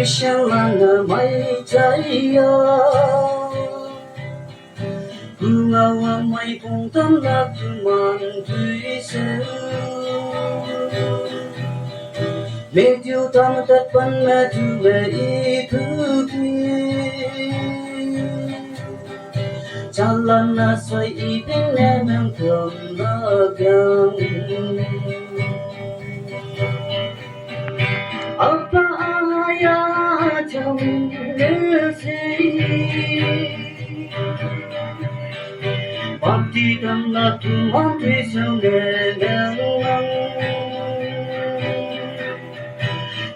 像蓝的mai jaya Bunga mai pung tam lak man tui se Me tiu tam tat pan me tu me I tu ki Jalan na soi I ping ne meng thom na gyang Apa aya trong nesi Bhakti dhamma tu mantri sangegang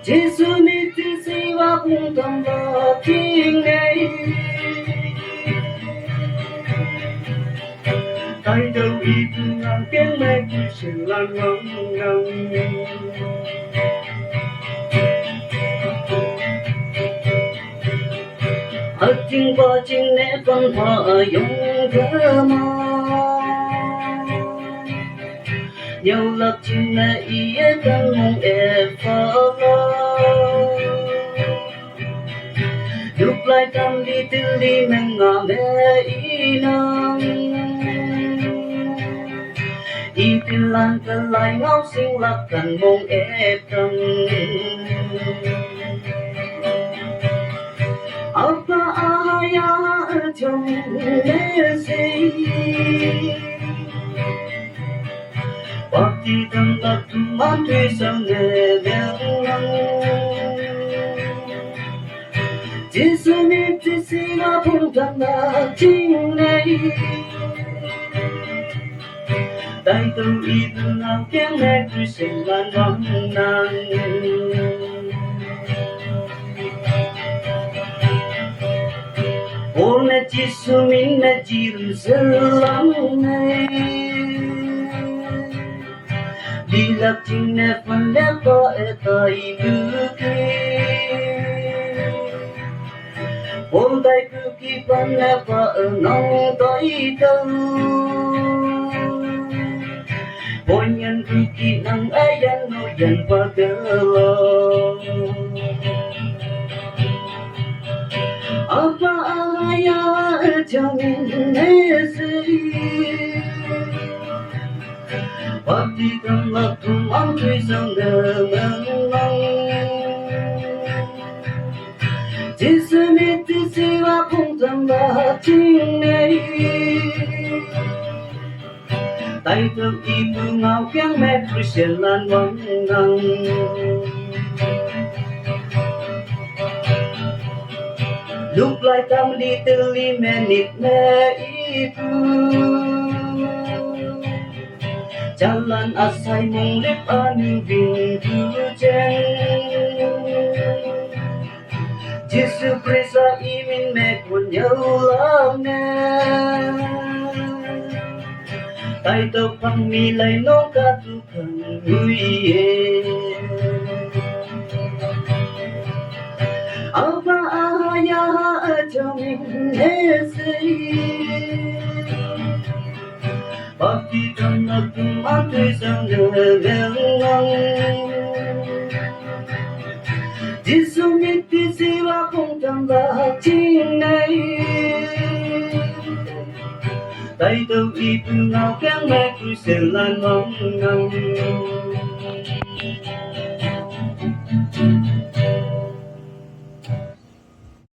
Jesu niti siwa pung dhamma king nei Tai đâu y tu ngang kén mê tu sự lan ngang ngang Chính qua chính nét văn hóa dùng cơ mà Nhiều lập chính nét ý căn mong ép phá Lúc lại tâm đi tư đi mình ngả mẹ ý năng Ý tin lan cần lại ngáo sinh lạc cần mong ép tâm Apa aya trong nesi Bhakti dhamma tu mantri sangegang Jesu niti siwa pung dhamma king nei Tai đâu y tu ngang kén mê tu sinh lan vang nan Ôn Giêsu min na Jerusalem này đi lạc chính nè phần đẹp có tại bự kỳ ôn tay cứ kỳ phần nè và ở nông tới đâu ôn nhân cứ kỳ năng ai dân nô dân và cơ lo Apa aya trong nesi Bhakti dhamma tu mantri sangegang Jesu niti siwa pung dhamma king nei Tai đâu y tu ngao kén mê tu sian lan vang ngang Lúc lại tâm đi tư li mê nít mê ý tu Jalan asai mong lip anu vinh tu chen Jesu presa imin mê quân nhau lắm nè Tai đâu phang mi lại nô ca tu khẩn hủy Apa aya trong nesi Bhakti dhamma tu mantri sangegang Jesu niti siwa pung dhamma king nei Tai đâu y tu ngao kén mê tu sian lan vang ngang